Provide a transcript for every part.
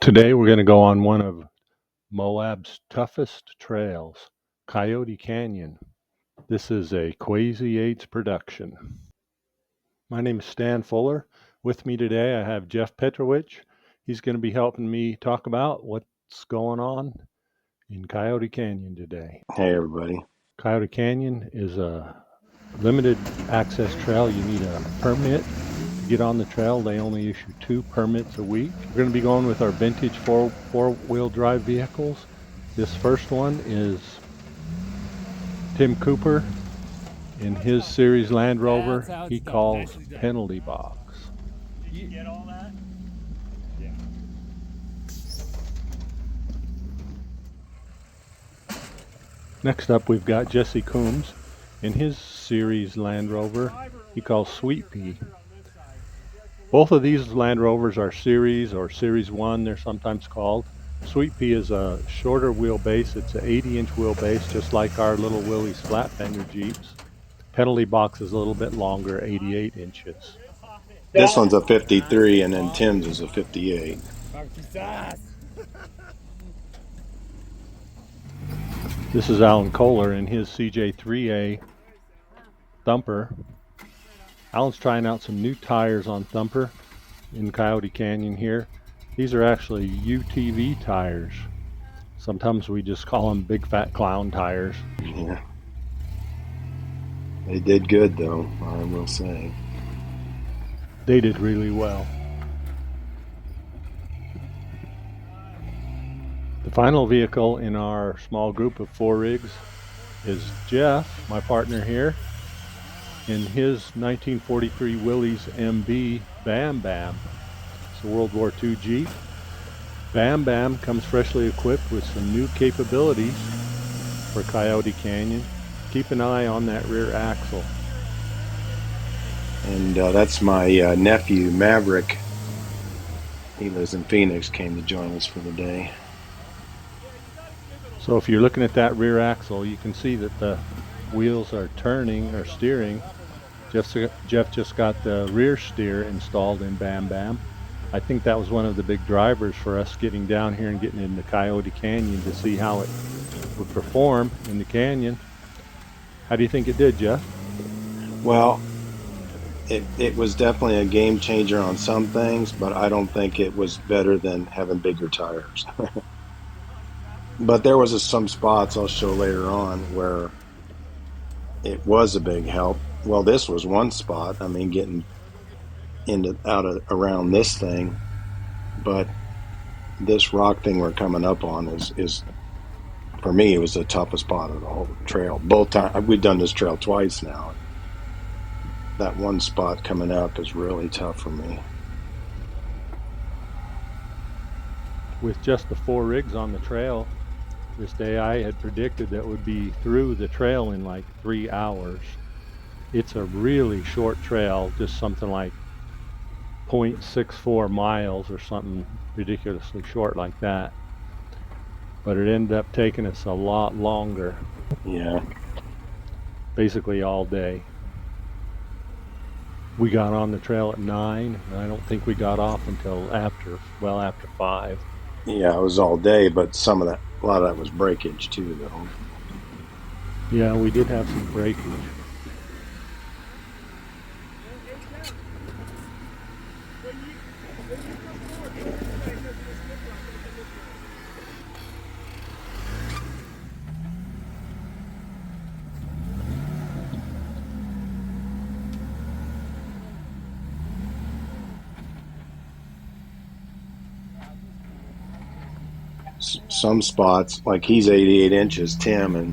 Today we're going to go on one of Moab's toughest trails, Coyote Canyon. This is a Quasi 8's production. My name is Stan Fuller. With me today I have Jeff Petrovich. He's going to be helping me talk about what's going on in Coyote Canyon today. Hey everybody. Coyote Canyon is a limited access trail. You need a permit to get on the trail. They only issue 2 permits a week. We're going to be going with our vintage four-wheel drive vehicles. This first one is Tim Cooper in his Series Land Rover he calls Penalty Box. Did you get all that? Yeah. Next up we've got Jesse Coombs in his Series Land Rover he calls Sweet Pea. Both of these Land Rovers are Series or Series 1 they're sometimes called. Sweet Pea is a shorter wheelbase. It's an 80-inch wheelbase just like our little Willys flatfender Jeeps. Penalty Box is a little bit longer, 88 inches. This one's a 53 and then Tim's is a 58. This is Alan Kohler in his CJ3A Thumper. Alan's trying out some new tires on Thumper in Coyote Canyon here. These are actually UTV tires. Sometimes we just call them big fat clown tires. Yeah. They did good though, I will say. They did really well. The final vehicle in our small group of 4 rigs is Jeff, my partner here, in his 1943 Willys MB Bam Bam. It's a World War II Jeep. Bam Bam comes freshly equipped with some new capabilities for Coyote Canyon. Keep an eye on that rear axle. And that's my nephew, Maverick. He lives in Phoenix, came to join us for the day. So if you're looking at that rear axle, you can see that the wheels are turning or steering. Jeff just got the rear steer installed in Bam Bam. I think that was one of the big drivers for us getting down here and getting into Coyote Canyon to see how it would perform in the canyon. How do you think it did, Jeff? Well, it was definitely a game changer on some things, but I don't think it was better than having bigger tires. But there was some spots I'll show later on where it was a big help. Well, this was one spot. I mean, getting around this thing, but this rock thing we're coming up on is for me, it was the toughest spot of the whole trail. Both times we've done this trail twice now. That one spot coming up is really tough for me. With just the 4 rigs on the trail, this day I had predicted that would be through the trail in like 3 hours. It's a really short trail, just something like 0.64 miles or something ridiculously short like that. But it ended up taking us a lot longer. Yeah. Basically all day. We got on the trail at 9, and I don't think we got off until after 5. Yeah, it was all day, but a lot of that was breakage too, though. Yeah, we did have some breakage. Some spots, like he's 88 inches, Tim, and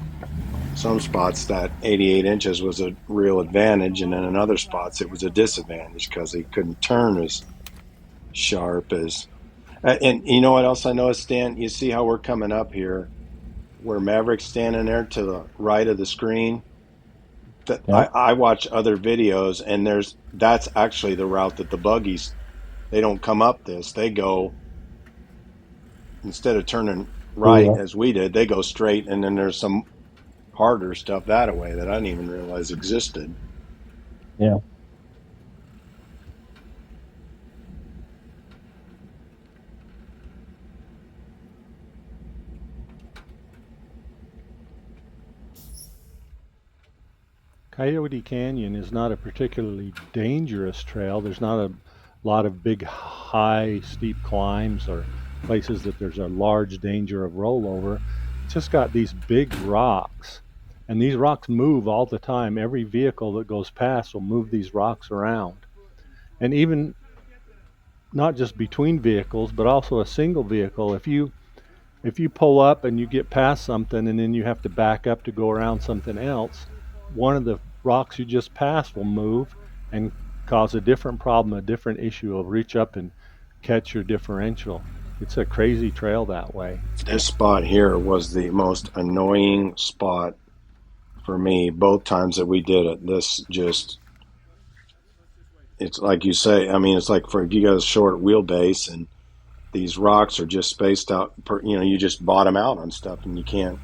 some spots that 88 inches was a real advantage, and then in other spots it was a disadvantage because he couldn't turn as sharp as. And you know what else I noticed, Stan? You see how we're coming up here, where Maverick's standing there to the right of the screen. That Yep. I watch other videos, and that's actually the route that the buggies. They don't come up this. They go, instead of turning right as we did, they go straight, and then there's some harder stuff that way that I didn't even realize existed. Yeah. Coyote Canyon is not a particularly dangerous trail. There's not a lot of big, high, steep climbs or places that there's a large danger of rollover. It's just got these big rocks, and these rocks move all the time. Every vehicle that goes past will move these rocks around. And even not just between vehicles, but also a single vehicle. If you pull up and you get past something and then you have to back up to go around something else, one of the rocks you just passed will move and cause a different problem, a different issue. Will reach up and catch your differential. It's a crazy trail that way. This spot here was the most annoying spot for me both times that we did it. This just, it's like you say, I mean, it's like for if you got a short wheelbase and these rocks are just spaced out, you just bottom out on stuff and you can't,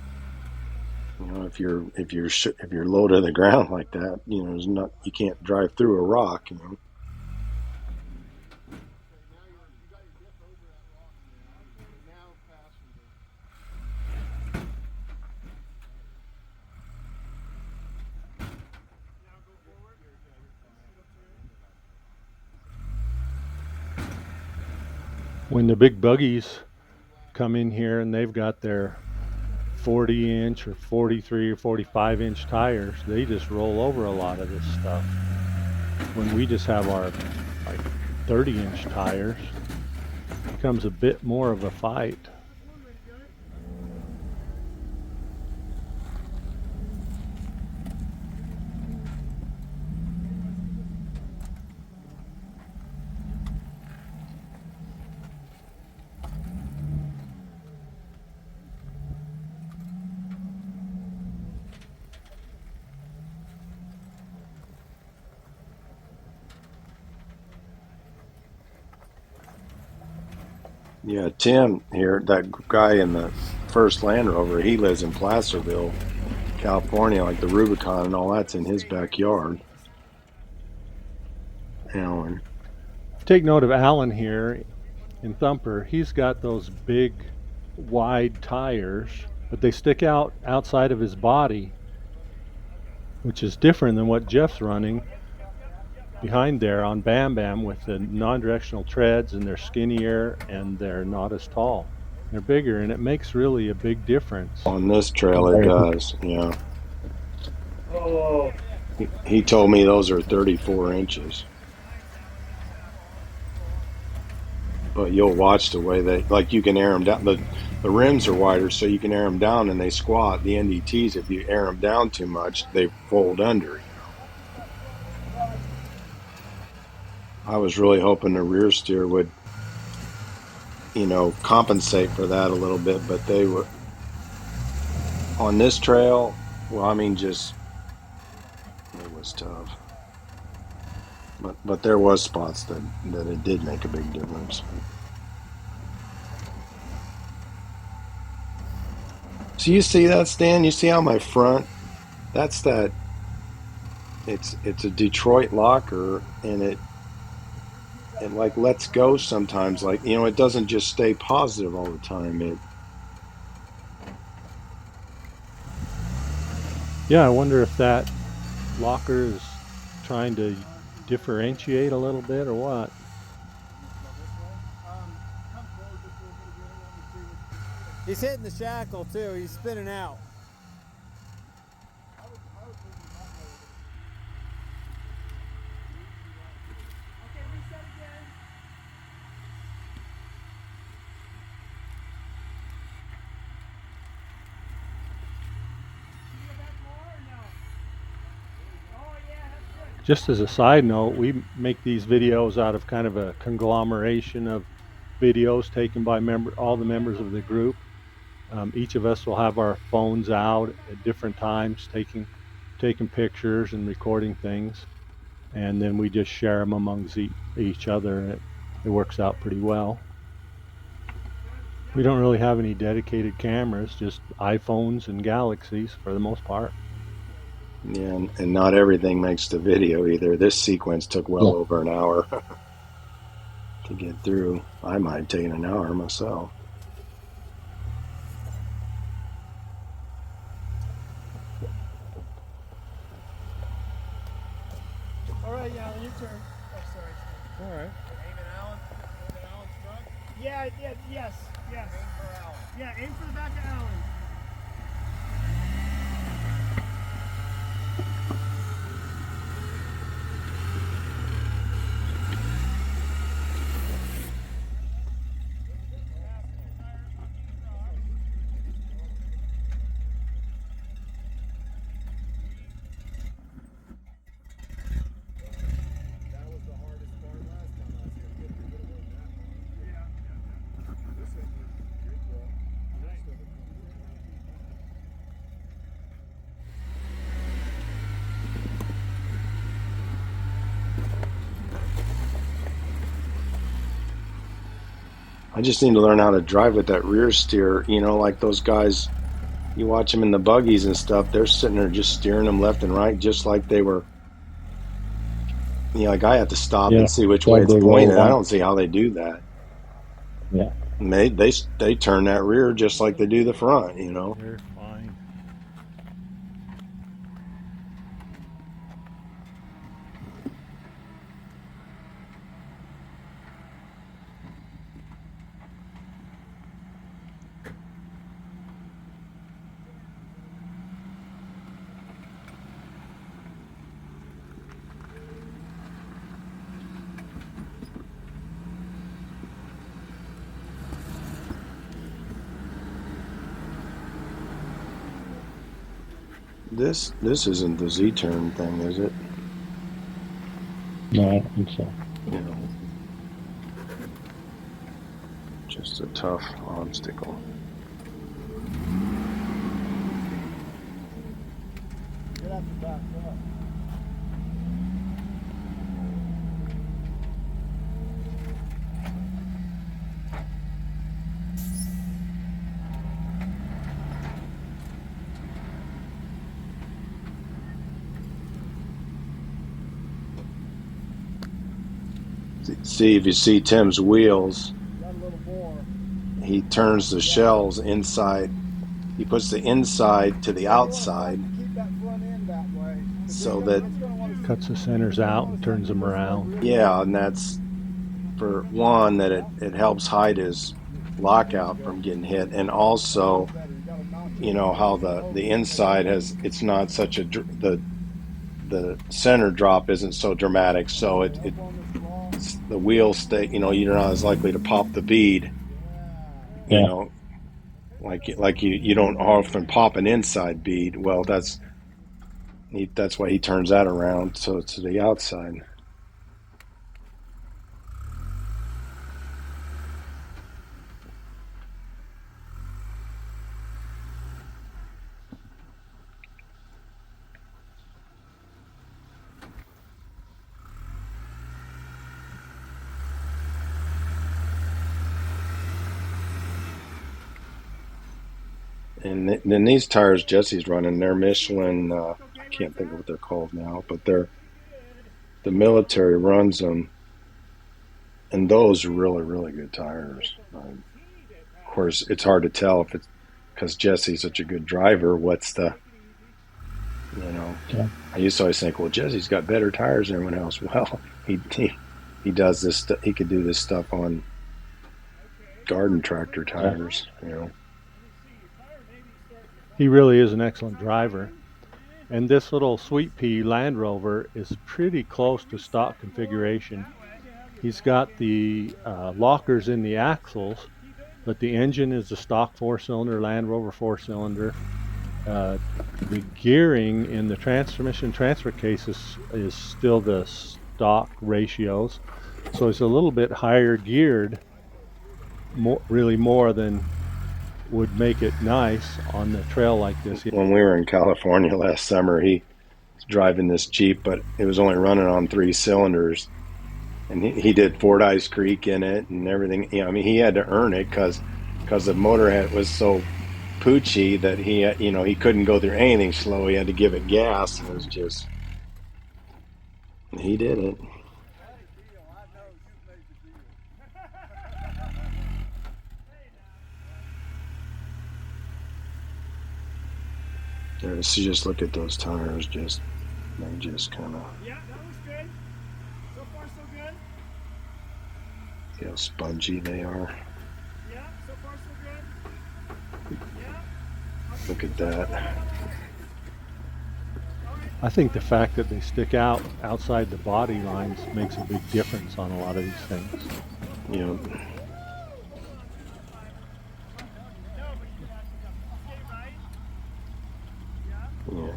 if you're low to the ground like that, there's not, you can't drive through a rock. When the big buggies come in here and they've got their 40-inch or 43 or 45-inch tires, they just roll over a lot of this stuff. When we just have our like 30-inch tires, it becomes a bit more of a fight. Yeah, Tim here, that guy in the first Land Rover, he lives in Placerville, California, like the Rubicon and all that's in his backyard. Alan. Take note of Alan here in Thumper. He's got those big, wide tires, but they stick out outside of his body, which is different than what Jeff's running behind there on Bam Bam with the non-directional treads, and they're skinnier and they're not as tall. They're bigger, and it makes really a big difference. On this trail, it does, yeah. He told me those are 34 inches. But you'll watch the way they, like you can air them down. The rims are wider, so you can air them down and they squat. The NDTs, if you air them down too much, they fold under. I was really hoping the rear steer would, compensate for that a little bit, but they were, on this trail, well, I mean, just, it was tough. But there was spots that it did make a big difference. So you see that, Stan? You see how my front, that's that, it's a Detroit locker, and it like lets go sometimes. Like, it doesn't just stay positive all the time. Yeah, I wonder if that locker is trying to differentiate a little bit or what. He's hitting the shackle too. He's spinning out. Just as a side note, we make these videos out of kind of a conglomeration of videos taken by all the members of the group. Each of us will have our phones out at different times, taking pictures and recording things, and then we just share them amongst each other, and it works out pretty well. We don't really have any dedicated cameras, just iPhones and Galaxies for the most part. Yeah, and not everything makes the video either. This sequence took well over an hour to get through. I might have taken an hour myself. turn. Oh, sorry. All right. Aim at Allen's truck? Yeah, yes. Aim for Allen. Yeah, aim for the back of Allen. That was the hardest part last time I was here. Getting rid of it that one. This thing was pretty well. Most of it. I just need to learn how to drive with that rear steer. You know, like those guys, you watch them in the buggies and stuff, they're sitting there just steering them left and right, just like they were, you know, like I have to stop and see which way like it's they roll pointed. I on. don't see how they do that. Yeah. And they turn that rear just like they do the front, you know. They're fine. This isn't the Z-turn thing, is it? No, I don't think so. You know, just a tough obstacle. You'd have to back up. See, if you see Tim's wheels, Got a little more. he turns the shells inside. He puts the inside to the outside Keep that front end that way. so that, Cuts the centers out and turns them around. yeah, and that's for one, that it helps hide his lockout from getting hit, and also, you know, how the inside has, it's not such a, the center drop isn't so dramatic, so the wheels stay, you know, you're not as likely to pop the bead, you Yeah. know, like you don't often pop an inside bead. Well, that's why he turns that around so it's to the outside. And then these tires Jesse's running, they're Michelin. I can't think of what they're called now, but the military runs them, and those are really, really good tires. Of course, it's hard to tell if it's because Jesse's such a good driver. What's the, you know? Yeah. I used to always think, well, Jesse's got better tires than everyone else. Well, he does this. He could do this stuff on garden tractor tires, you know. He really is an excellent driver. And this little Sweet Pea Land Rover is pretty close to stock configuration. He's got the lockers in the axles, but the engine is the stock four-cylinder Land Rover four-cylinder. The gearing in the transmission transfer case is still the stock ratios, so it's a little bit higher geared, really more than would make it nice on the trail like this. When we were in California last summer, he was driving this Jeep, but it was only running on 3 cylinders. And he did Fordyce Creek in it and everything. You know, I mean, he had to earn it because the motor was so poochy that he couldn't go through anything slow. He had to give it gas, and it was just, he did it. Just look at those tires. They just kind of. Yeah, that was good. See how spongy they are. Yeah, so far so good. Yeah. Look at that. I think the fact that they stick out outside the body lines makes a big difference on a lot of these things. You know, yeah.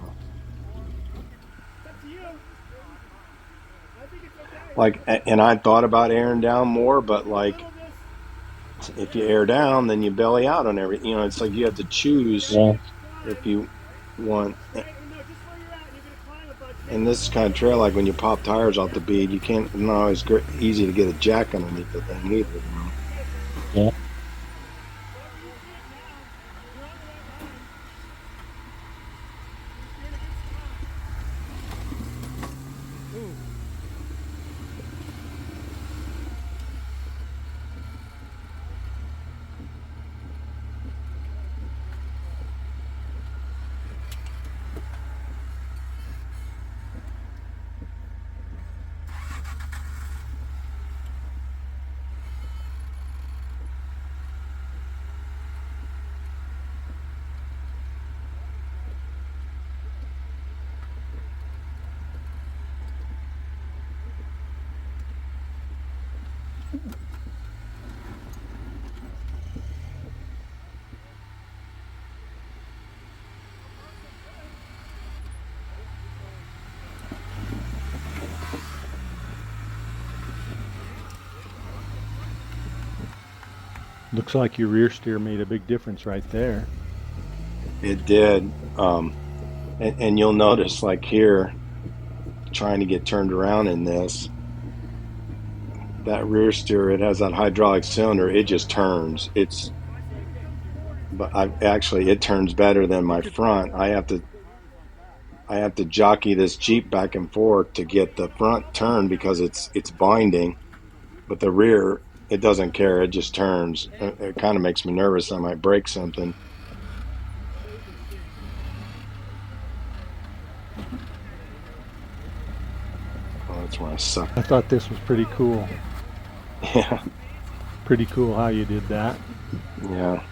Like, and I thought about airing down more, but like, if you air down, then you belly out on everything. You know, it's like you have to choose Yeah. if you want. And this kind of trail, like when you pop tires off the bead, you can't. It's not always easy to get a jack underneath the thing either. You know. Yeah. Looks like your rear steer made a big difference right there. It did. And you'll notice, like here, trying to get turned around in this, that rear steer, it has that hydraulic cylinder. It just turns. But it turns better than my front. I have to jockey this Jeep back and forth to get the front turned because it's binding, but the rear, it doesn't care. It just turns. It kind of makes me nervous. I might break something. Oh, that's where I suck. I thought this was pretty cool. Yeah, Pretty cool how you did that. yeah.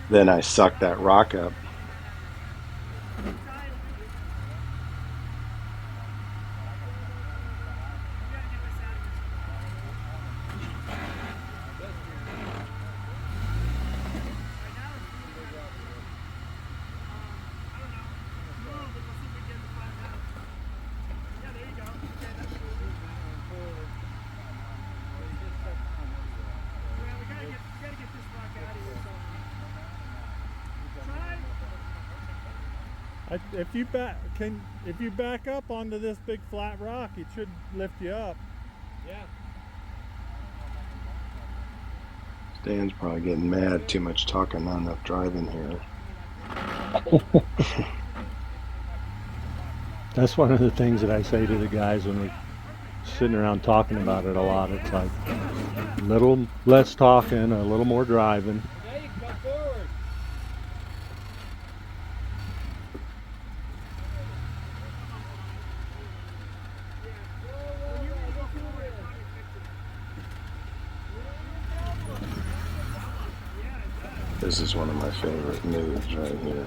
Then I sucked that rock up. If you back up onto this big flat rock, it should lift you up. Yeah. Stan's probably getting mad. Too much talking, not enough driving here. That's one of the things that I say to the guys when we're sitting around talking about it a lot. It's like a little less talking, a little more driving. Yeah, you can come forward. This is one of my favorite moves right here.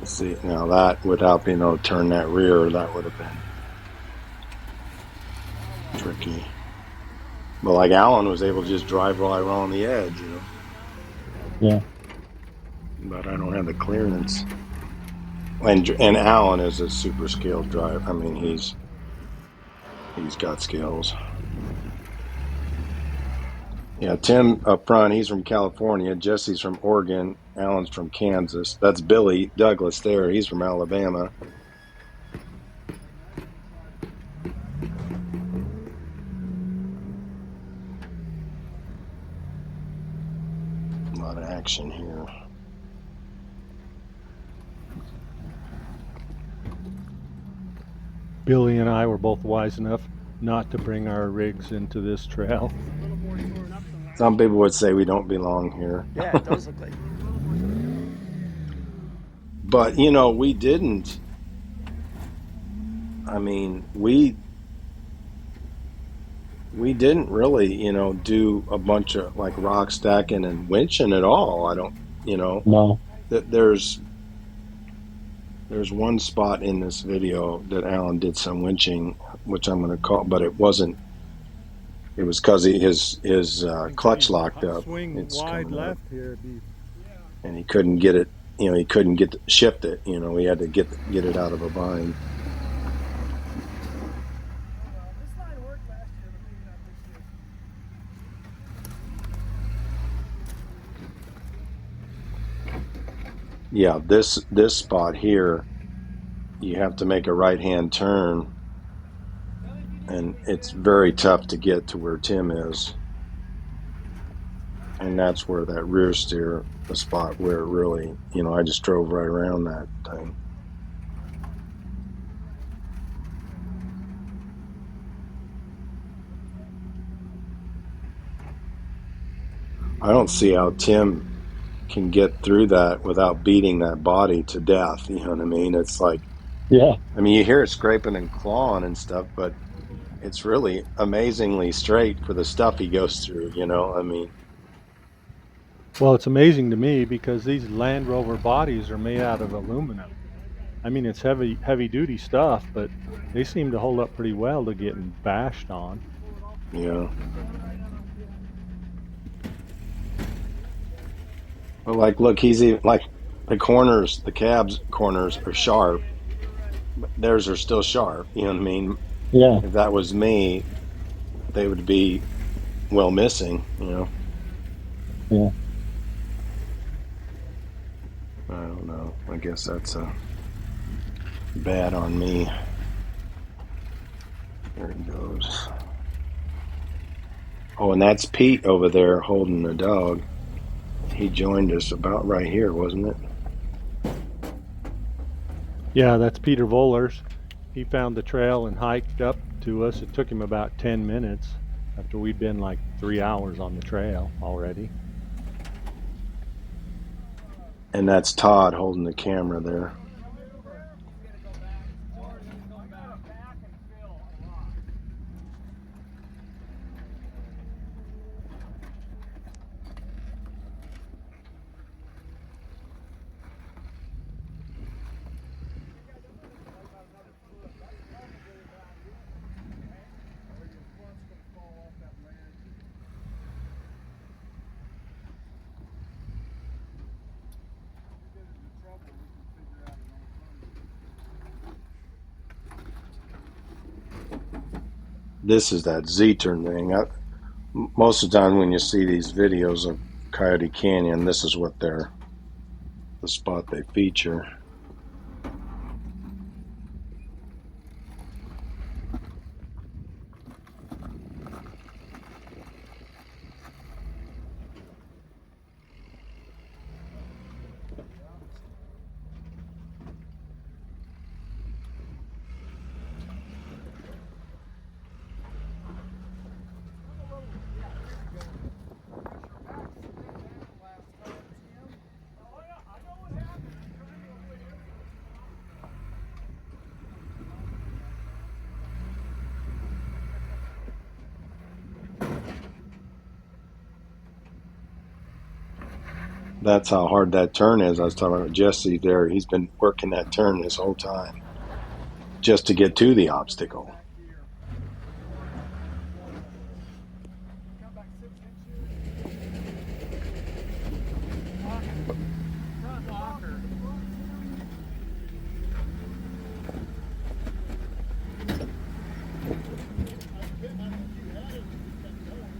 See, now that would help, turn that rear. That would have been tricky. But like Alan was able to just drive right on the edge, Yeah. But I don't have the clearance. And Alan is a super skilled driver. I mean, he's got skills. Yeah, Tim up front, he's from California. Jesse's from Oregon. Alan's from Kansas. That's Billy Douglas there. He's from Alabama. A lot of action here. Billy and I were both wise enough not to bring our rigs into this trail. Some people would say we don't belong here. Yeah, it does look like. But, we didn't. I mean, we didn't really, do a bunch of like rock stacking and winching at all. I don't, No. there's one spot in this video that Alan did some winching, which I'm going to call, but it wasn't. It was because his clutch locked up. Swing It's wide coming up, left here. and he couldn't get it. He couldn't shift it. He had to get it out of a bind. This line worked last year, but maybe not this year. Yeah, this spot here, you have to make a right-hand turn, and it's very tough to get to where Tim is. And that's where that rear steer, the spot where it really, I just drove right around that thing. I don't see how Tim can get through that without beating that body to death. You know what I mean? It's like, Yeah. I mean, you hear it scraping and clawing and stuff, but it's really amazingly straight for the stuff he goes through, I mean. Well, it's amazing to me because these Land Rover bodies are made out of aluminum. I mean, it's heavy duty stuff, but they seem to hold up pretty well to getting bashed on. Yeah. But like, look, he's even like the cab's corners are sharp, but theirs are still sharp. You know what I mean? Yeah. If that was me, they would be missing. Yeah. I don't know. I guess that's bad on me. There he goes. Oh, and that's Pete over there holding the dog. He joined us about right here, wasn't it? Yeah, that's Peter Vollers. He found the trail and hiked up to us. It took him about 10 minutes after we'd been like 3 hours on the trail already. And that's Todd holding the camera there. This is that Z-turn thing. Most of the time when you see these videos of Coyote Canyon, this is what the spot they feature. That's how hard that turn is. I was talking about Jesse there. He's been working that turn this whole time just to get to the obstacle.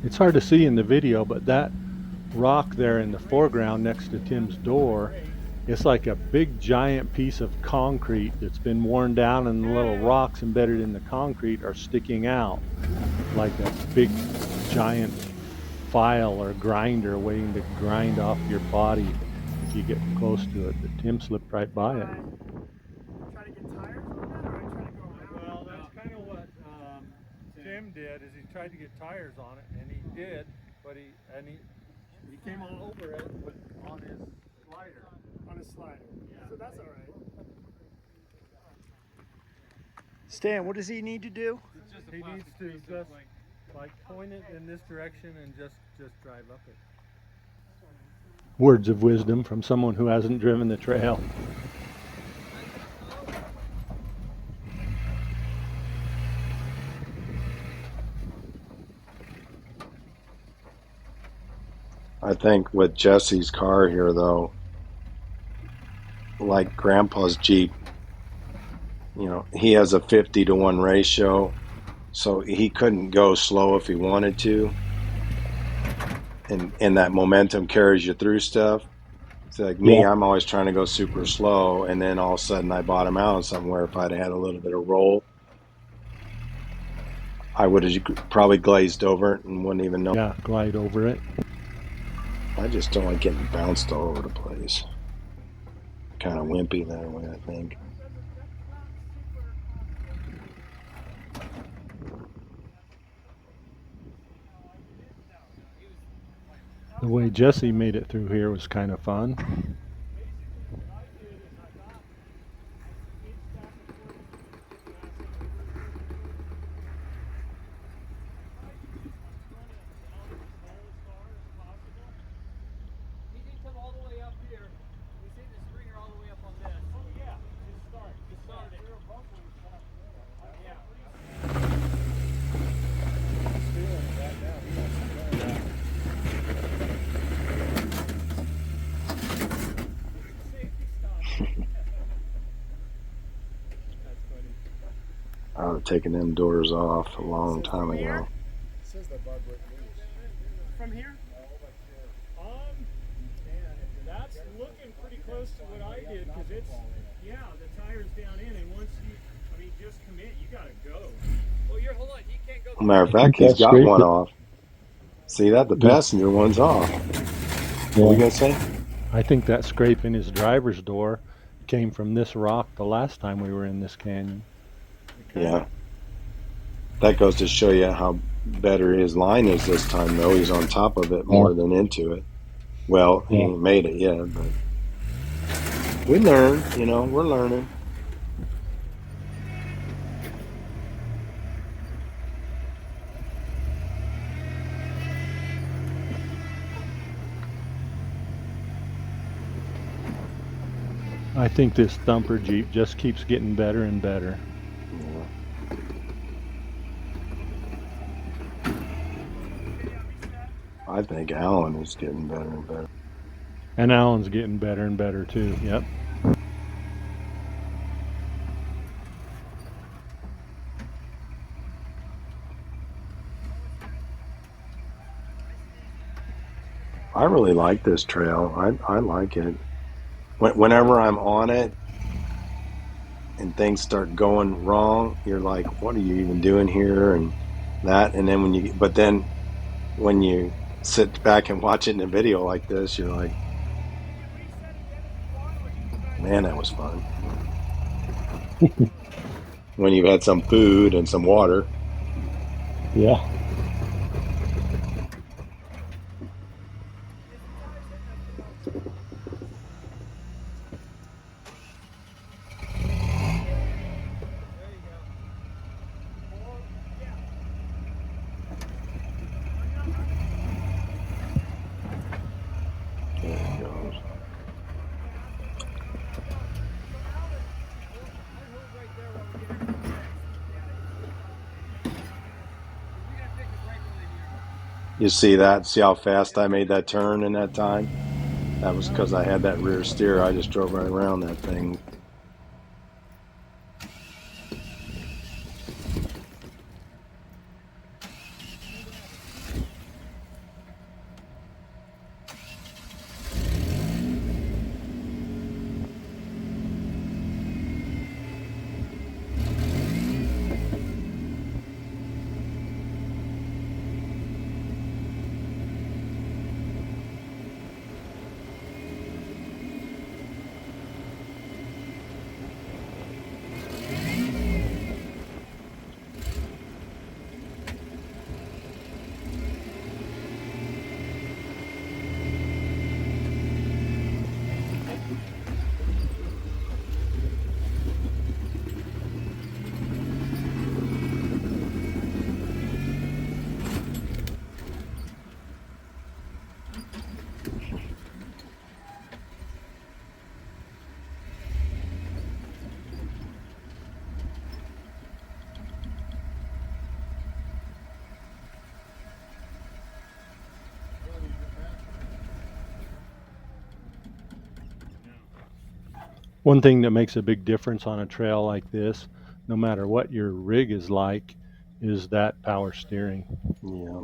It's hard to see in the video, but that rock there in the foreground next to Tim's door, it's like a big giant piece of concrete that's been worn down, and the little rocks embedded in the concrete are sticking out like a big giant file or grinder waiting to grind off your body if you get close to it. But Tim slipped right by it. Try to get tires on that, or I try to go around? Well, that's kind of what Tim did, is he tried to get tires on it, and he did, but he came all over it on his slider. On a slider. Yeah. So that's all right. Stan, what does he need to do? He needs to just like point it in this direction and just drive up it. Words of wisdom from someone who hasn't driven the trail. I think with Jesse's car here, though, like Grandpa's Jeep, you know, he has a 50-to-1 ratio, so he couldn't go slow if he wanted to. And that momentum carries you through stuff. It's like me, Yeah. I'm always trying to go super slow, and then all of a sudden I bottom out somewhere. If I'd had a little bit of roll, I would have probably glazed over it and wouldn't even know. Yeah, glide over it. I just don't like getting bounced all over the place. Kind of wimpy that way, I think. The way Jesse made it through here was kind of fun. I would have taken them doors off a long time ago. It says that Bob Rick moves. From here? That's looking pretty close to what I did, because it's, yeah, the tire's down in, and once you, I mean, just commit, you gotta go. Well, hold on, he can't go. Matter of fact, he's got one off. See that? The passenger one's off. What were you going to say? I think that scrape in his driver's door came from this rock the last time we were in this canyon. Yeah. That goes to show you how better his line is this time, though. He's on top of it more than into it. Well, he ain't made it yet, but we learn, you know, we're learning. I think this thumper Jeep just keeps getting better and better. Yeah. I think Alan is getting better and better. And Alan's getting better and better too. Yep. I really like this trail. I like it. Whenever I'm on it and things start going wrong, you're like, what are you even doing here? And that, and then when you sit back and watch it in a video like this, you're like, man, that was fun. When you've had some food and some water. Yeah. There it goes. You see that? See how fast I made that turn in that time? That was because I had that rear steer. I just drove right around that thing. One thing that makes a big difference on a trail like this, no matter what your rig is like, is that power steering. Yeah.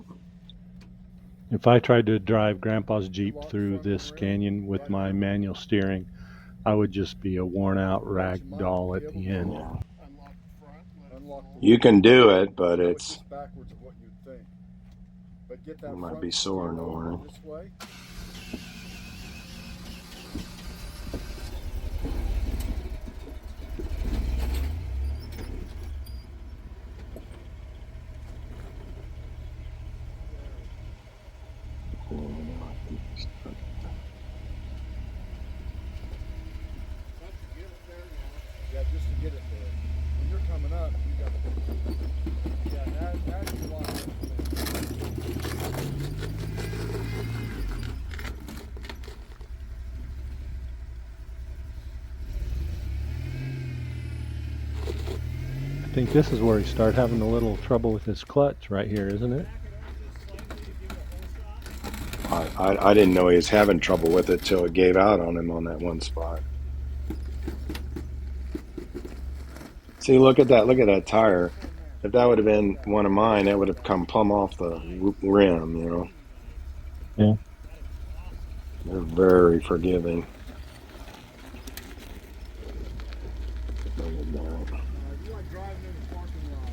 If I tried to drive Grandpa's Jeep through this canyon with my manual steering, I would just be a worn out rag doll at the end. Yeah. Unlock the front. Unlock the You can do it, but so it's just backwards of what you'd think. But get that you might front be sore in steer the over morning. this way. Yeah, just to get it there. When you're coming up, you got to. Yeah, now you lock it. I think this is where he started having a little trouble with his clutch right here, isn't it? I didn't know he was having trouble with it till it gave out on him on that one spot. See, look at that. Look at that tire. If that would have been one of mine, that would have come plumb off the rim, you know. Yeah. They're very forgiving. Look at that. You like driving in the parking lot.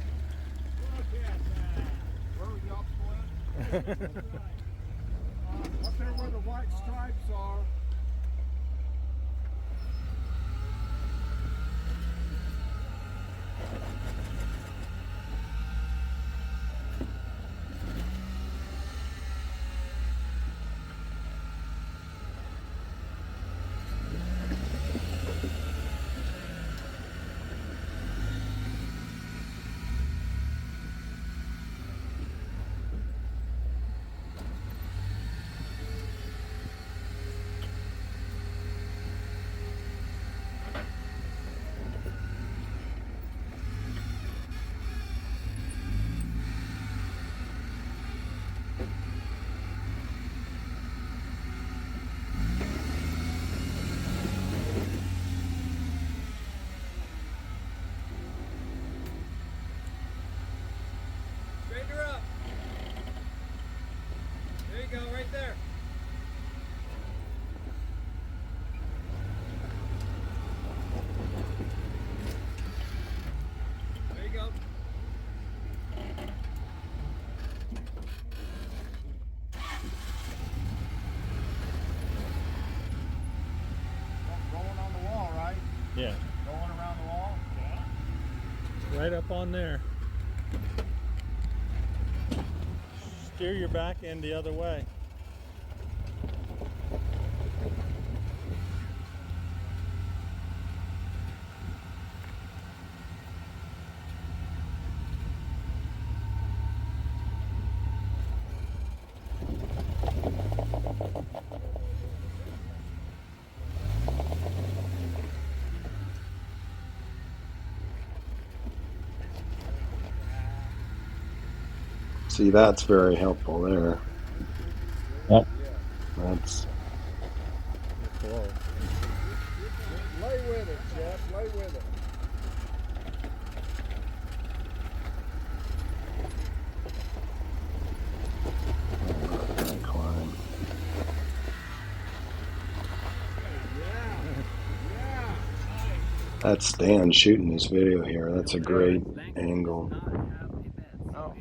Where were y'all pulling? Up there where the white stripes are. Straighten her up. There you go, right there. There you go. Going on the wall, right? Yeah, Going around the wall? right up on there. Steer your back end the other way. See, that's very helpful there. Yep. That's Lay with it, Jeff. Lay with it. that climb. That's Stan shooting this video here. That's a great angle. No,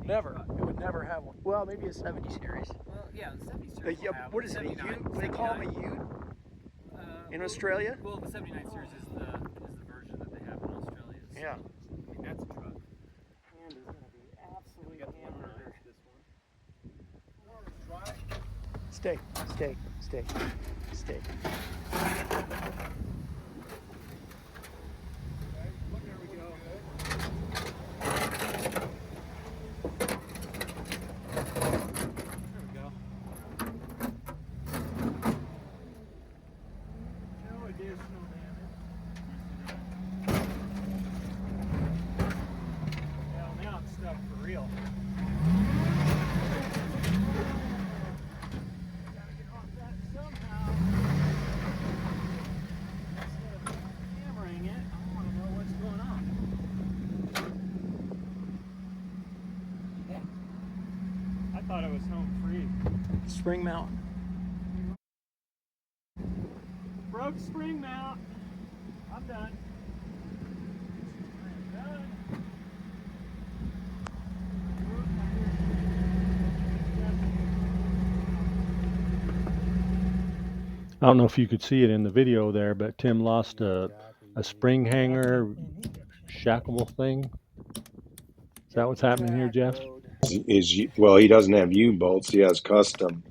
never. It would never have one. Well, maybe a 70 series. Well, yeah, the 70 series. Yeah, will have what is it? A 79 Ute? They call them a Ute in Australia? Well, the 79 series is the version that they have in Australia. So, Yeah. I mean, that's a truck. Hand is going to be absolutely hammered. Stay, stay, stay, stay. Well, now I'm stuck for real. Gotta get off that somehow. thought it was home free. Spring mount. Broke spring mount. I'm done. I don't know if you could see it in the video there, but Tim lost a spring hanger shackable thing. Is that what's happening here, Jeff? Well, he doesn't have U-bolts. He has custom.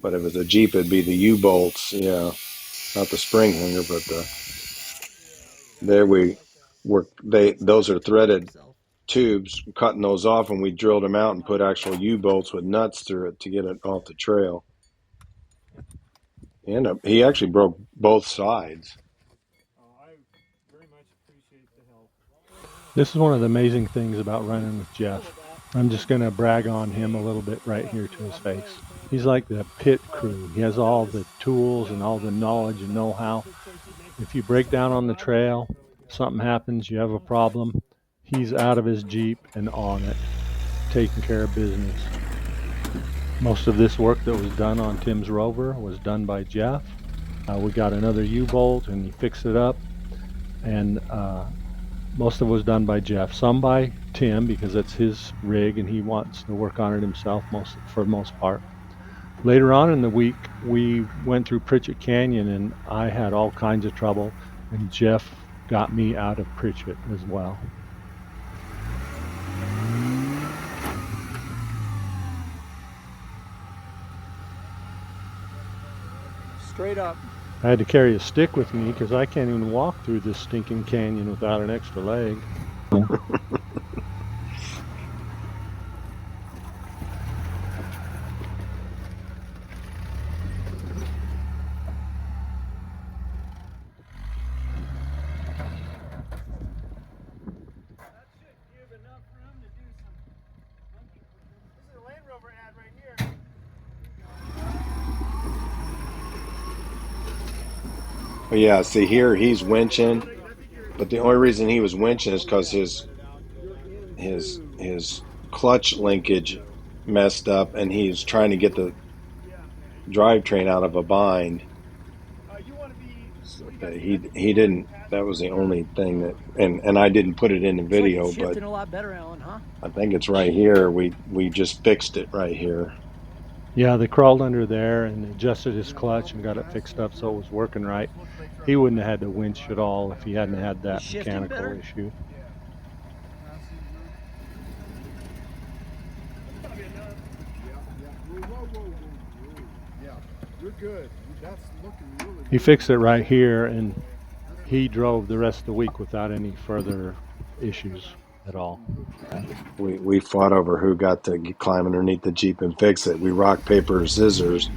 But if it's a Jeep, it'd be the U-bolts. Yeah, not the spring hanger, but there we work. Those are threaded tubes. Cutting those off, and we drilled them out and put actual U-bolts with nuts through it to get it off the trail. And he actually broke both sides. Oh, I very much appreciate the help. This is one of the amazing things about running with Jeff. I'm just going to brag on him a little bit right here to his face. He's like the pit crew. He has all the tools and all the knowledge and know-how. If you break down on the trail, something happens, you have a problem, he's out of his Jeep and on it, taking care of business. Most of this work that was done on Tim's Rover was done by Jeff. We got another U-bolt and he fixed it up, and most of it was done by Jeff. Some by Tim because it's his rig and he wants to work on it himself for the most part. Later on in the week, we went through Pritchett Canyon and I had all kinds of trouble, and Jeff got me out of Pritchett as well. Straight up. I had to carry a stick with me because I can't even walk through this stinking canyon without an extra leg. This is a Land Rover ad right here. But yeah, see here he's winching, but the only reason he was winching is because his clutch linkage messed up, and he's trying to get the drivetrain out of a bind. He didn't. That was the only thing that, and I didn't put it in the video, It's like but shifting a lot better, Alan, huh? I think it's right here. We just fixed it right here. Yeah, they crawled under there and adjusted his clutch and got it fixed up so it was working right. He wouldn't have had to winch at all if he hadn't had that Shifting mechanical better? issue. Yeah, you're good. That's looking really good. He fixed it right here, and he drove the rest of the week without any further issues at all. We fought over who got to climb underneath the Jeep and fix it. We rock, paper, scissors,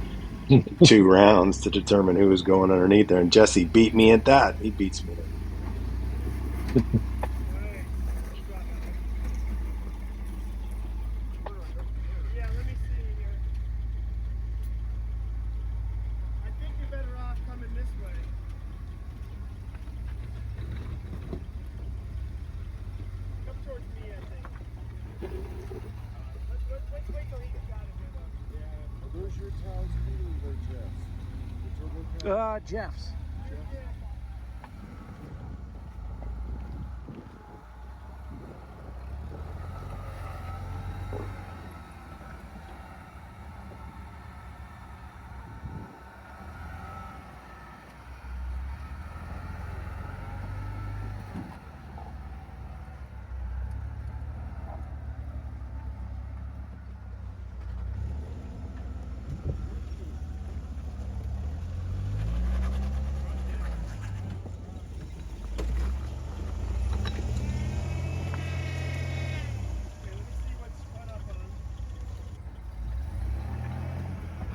2 rounds to determine who was going underneath there. And Jesse beat me at that. He beats me. Yeah, let me see here. I think you're better off coming this way. Come towards me, I think. Let's wait till he gets out of here, though. Yeah. Are those your towels, Peter, or Jeff's? The turbo towels? Jeff's.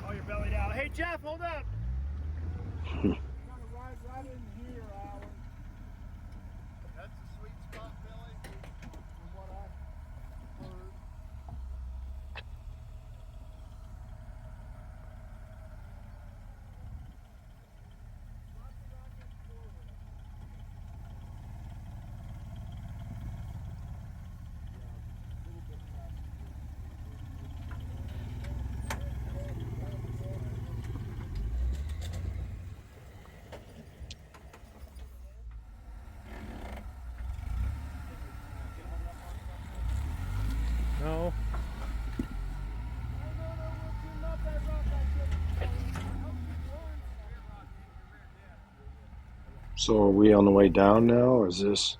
Oh, you're bellied out. Hey, Jeff, hold up. Gotta ride right in here, Alan. That's a sweet spot, Billy, from what I heard. So are we on the way down now, or is this?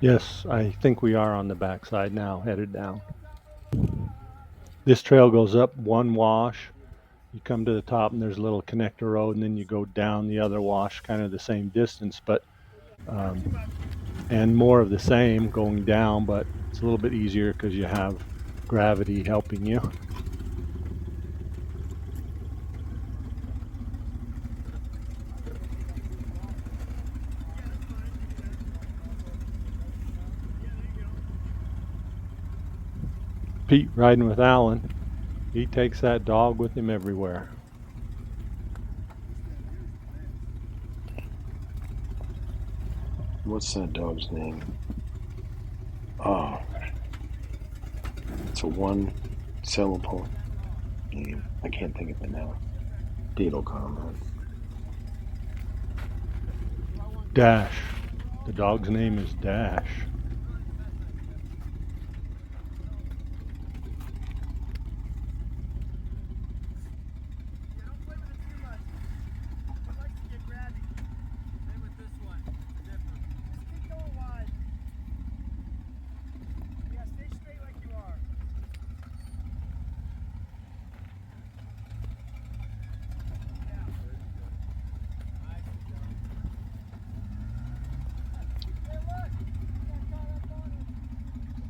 Yes, I think we are on the backside now, headed down. This trail goes up one wash. You come to the top and there's a little connector road, and then you go down the other wash, kind of the same distance, but and more of the same going down, but it's a little bit easier because you have gravity helping you. Pete riding with Alan, he takes that dog with him everywhere. What's that dog's name? Oh, it's a one-syllable name. I can't think of it now. Beetle comment. Dash. The dog's name is Dash.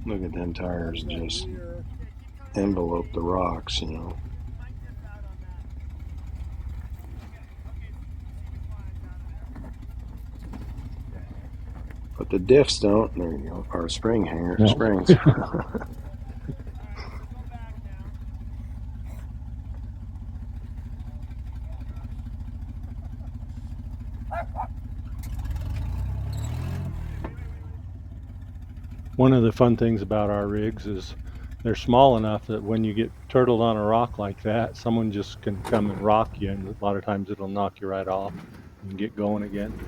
Look at them tires just envelope the rocks, you know. But the diffs don't. There you go. Or spring hanger, No. springs. One of the fun things about our rigs is they're small enough that when you get turtled on a rock like that, someone just can come and rock you, and a lot of times it'll knock you right off and get going again.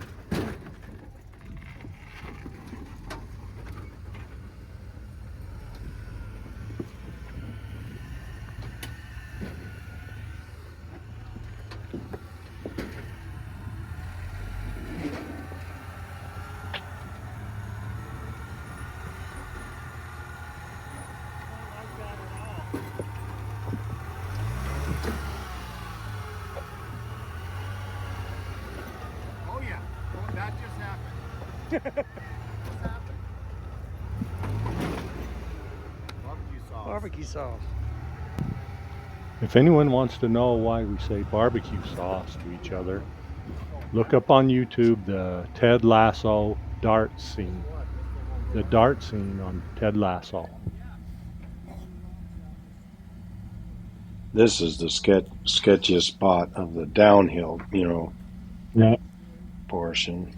Oh yeah, well, that just happened. What's happened? Barbecue sauce. Barbecue sauce. If anyone wants to know why we say barbecue sauce to each other, look up on YouTube the Ted Lasso dart scene. The dart scene on Ted Lasso. This is the sketchiest spot of the downhill, you know, Yeah. portion.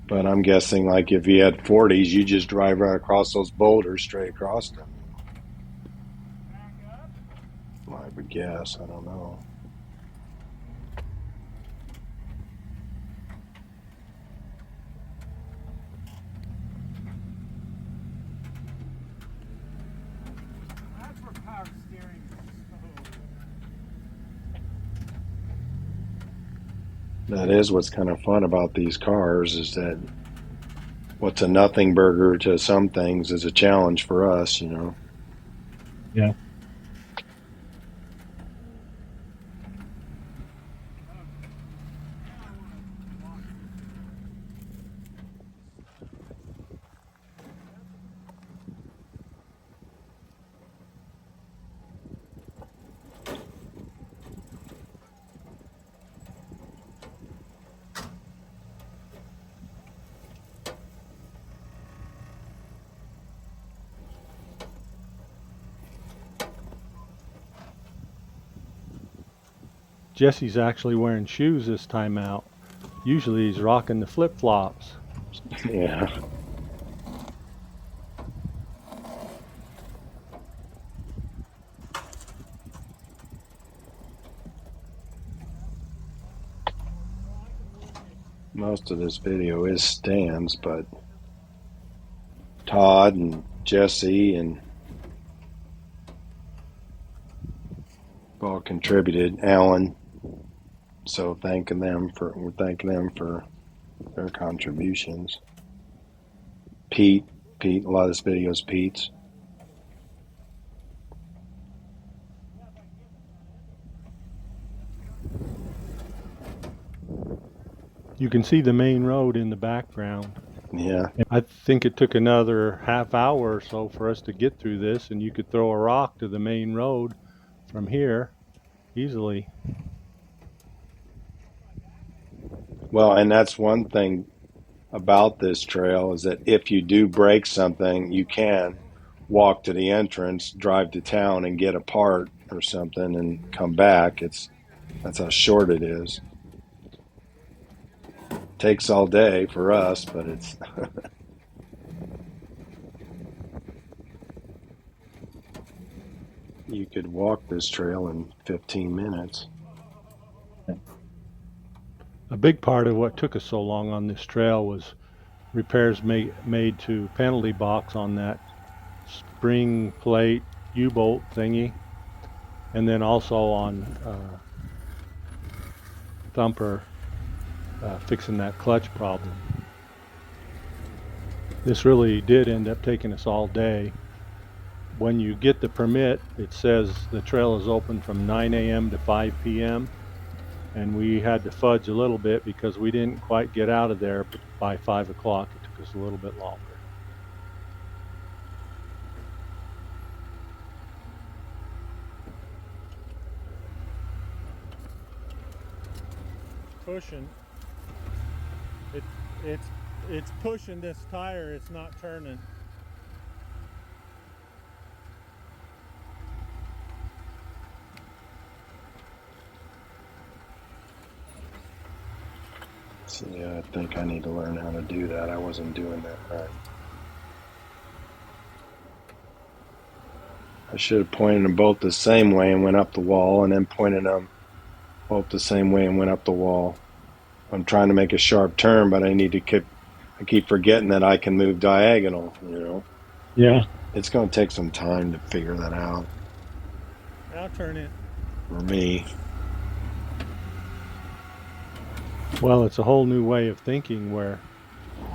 But I'm guessing, like, if you had 40s, you just drive right across those boulders, straight across them. Well, I would guess. I don't know. That's where power steering is. That is what's kind of fun about these cars, is that what's a nothing burger to some things is a challenge for us, you know. Yeah. Jesse's actually wearing shoes this time out. Usually he's rocking the flip-flops. Yeah. Most of this video is stands, but Todd and Jesse and Volcano contributed. Alan. So we're thanking them for their contributions. Pete, a lot of this video is Pete's. You can see the main road in the background. Yeah. I think it took another half hour or so for us to get through this, and you could throw a rock to the main road from here easily. Well, and that's one thing about this trail is that if you do break something, you can walk to the entrance, drive to town, and get a part or something, and come back. That's how short it is. Takes all day for us, but it's you could walk this trail in 15 minutes. A big part of what took us so long on this trail was repairs made to penalty box on that spring plate U-bolt thingy, and then also on Thumper fixing that clutch problem. This really did end up taking us all day. When you get the permit, it says the trail is open from 9 a.m. to 5 p.m. and we had to fudge a little bit because we didn't quite get out of there by 5 o'clock. It took us a little bit longer. Pushing. It's pushing this tire. It's not turning. So yeah, I think I need to learn how to do that. I wasn't doing that right. I should have pointed them both the same way and went up the wall, and then pointed them both the same way and went up the wall. I'm trying to make a sharp turn, but I keep forgetting that I can move diagonal, Yeah. It's going to take some time to figure that out I'll turn it. for me. Well, it's a whole new way of thinking where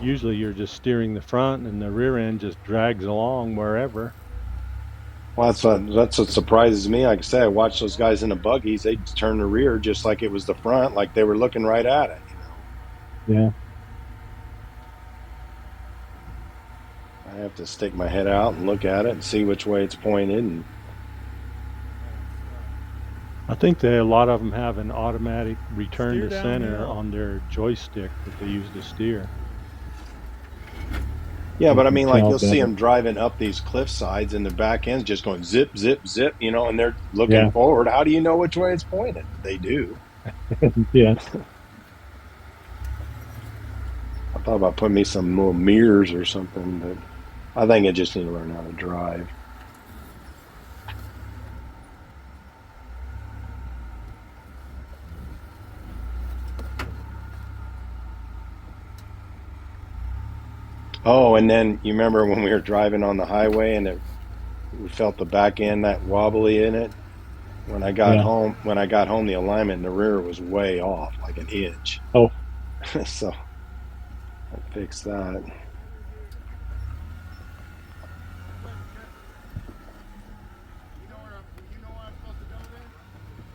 usually you're just steering the front and the rear end just drags along wherever. Well, that's what surprises me. Like I say, I watch those guys in the buggies. They turn the rear just like it was the front, like they were looking right at it, Yeah. I have to stick my head out and look at it and see which way it's pointed. And I think a lot of them have an automatic return Steer to center downhill. on their joystick that they use to steer. yeah, but I mean, like Tell you'll see better. them driving up these cliff sides, and the back end's just going zip, zip, zip, and they're looking Yeah. forward. How do you know which way it's pointed? They do. Yeah. I thought about putting me some little mirrors or something, but I think I just need to learn how to drive. Oh, and then you remember when we were driving on the highway and we felt the back end that wobbly in it. When I got Yeah. home, the alignment in the rear was way off, like an inch. Oh. So I fixed that. You know where I'm supposed to go then?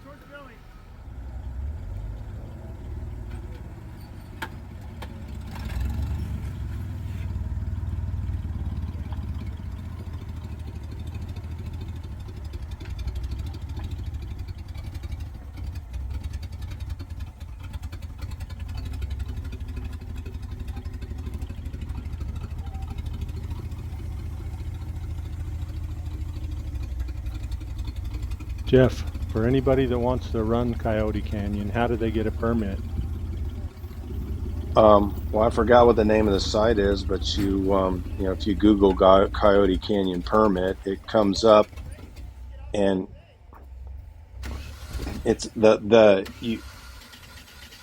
Towards the building. Jeff, for anybody that wants to run Coyote Canyon, how do they get a permit? Well, I forgot what the name of the site is, but if you Google Coyote Canyon permit, it comes up, and it's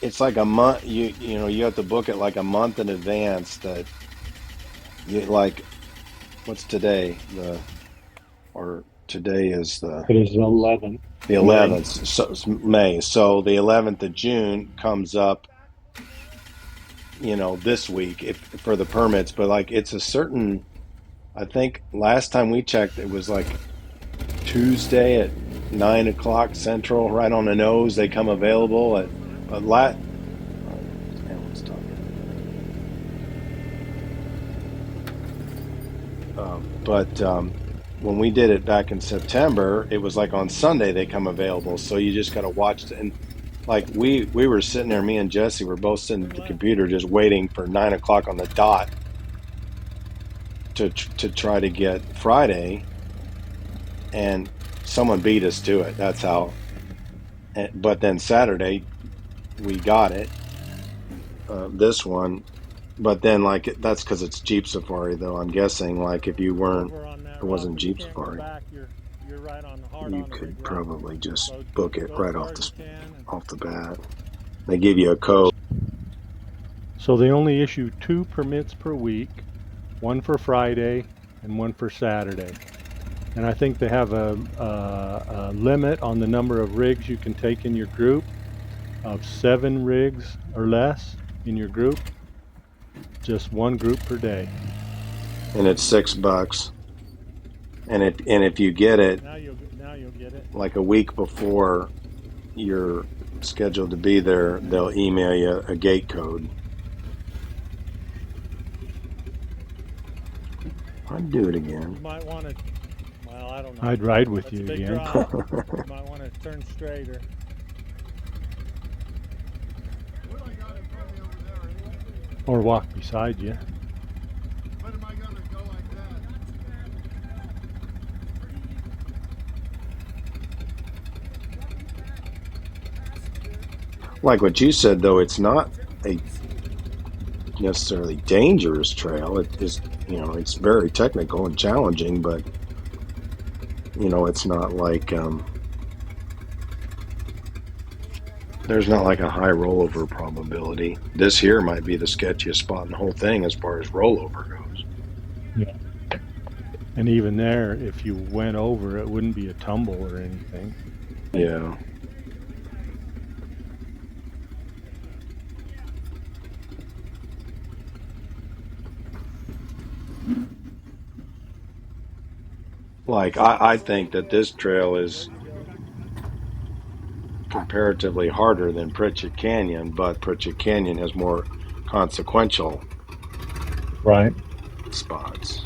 it's like a month. You have to book it like a month in advance. What's today? Or Today is It is 11th. the 11th, so it's May. So the 11th of June comes up, this week for the permits. But like it's a certain, I think last time we checked, it was like Tuesday at 9 o'clock Central, right on the nose. They come available at, but Alan's talking. But when we did it back in September, it was like on Sunday they come available. So you just got to watch it. And like we were sitting there, me and Jesse were both sitting at the computer just waiting for 9 o'clock on the dot to try to get Friday, and someone beat us to it. That's how. But then Saturday we got it. This one. But then, like, that's because it's Jeep Safari, though. I'm guessing, like, if you weren't, Over on that it wasn't rock, Jeep you can't go Safari, back. You're right on the hard you on the could big rock. probably just So book it go right as off far as the you can. And off the bat. They give you a code. So they only issue 2 permits per week, one for Friday and one for Saturday. And I think they have a limit on the number of rigs you can take in your group of 7 rigs or less in your group. Just one group per day. And it's $6. And if you get it now you'll get it. like a week before you're scheduled to be there, they'll email you a gate code. I'd do it You again. might want to. Well, I don't know. I'd ride with That's you a big again. drop. You might want to turn straighter. What do I got in front of me over there anyway? Or walk beside you. When am I gonna go like that? Like what you said, though, it's not a necessarily dangerous trail. It is, it's very technical and challenging, but it's not like there's not like a high rollover probability. This here might be the sketchiest spot in the whole thing as far as rollover goes. Yeah. And even there, if you went over, it wouldn't be a tumble or anything. Yeah. Like I think that this trail is comparatively harder than Pritchett Canyon, but Pritchett Canyon has more consequential Right. spots.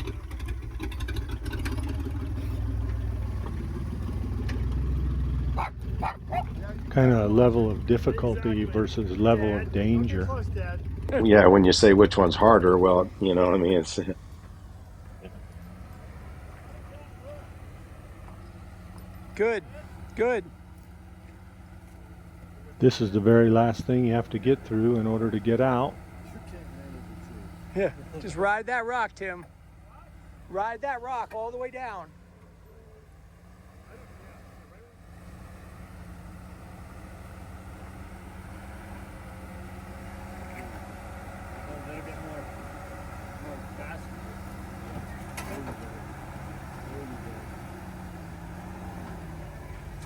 Kind of level of difficulty versus level of danger. Close, Dad. Yeah, when you say which one's harder, well, I mean, it's Good. Good. This is the very last thing you have to get through in order to get out. Yeah. Just ride that rock, Tim. Ride that rock all the way down. A little bit more fast.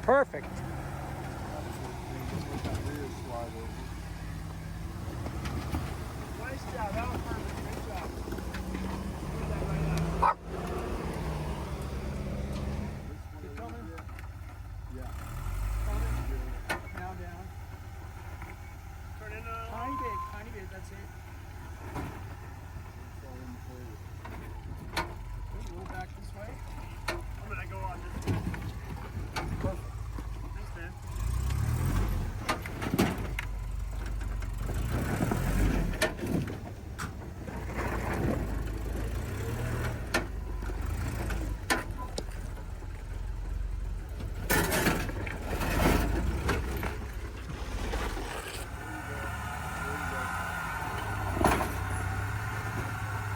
Perfect. Nice job. That was perfect. Great job. Keep coming. Yeah. Coming. Now down. Turn in Tiny bit, that's it. A little back this way. I'm gonna go on this way. Perfect. Thanks, man.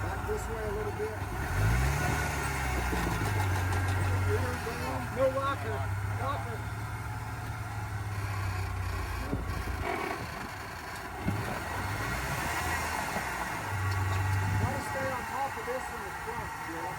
Back this way a little bit. No rocker. Rocker. Try to stay on top of this in the front, Bill.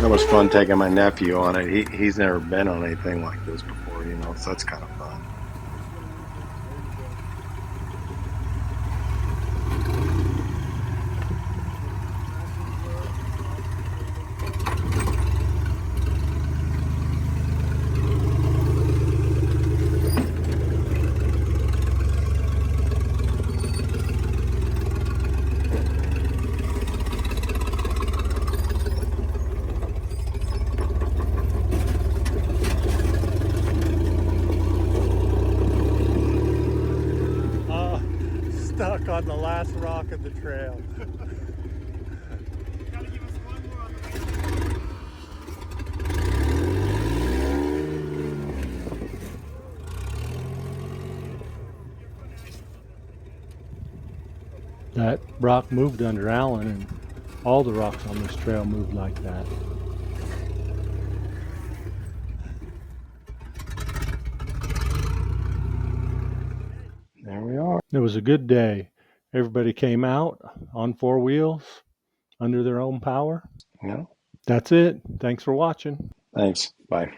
That was fun taking my nephew on it. He's never been on anything like this before, you know, so that's kind of fun. Stuck on the last rock of the trail. Gotta give us one more on the way. That rock moved under Alan, and all the rocks on this trail moved like that. There we are. It was a good day. Everybody came out on four wheels under their own power. Yeah. That's it. Thanks for watching. Thanks. Bye.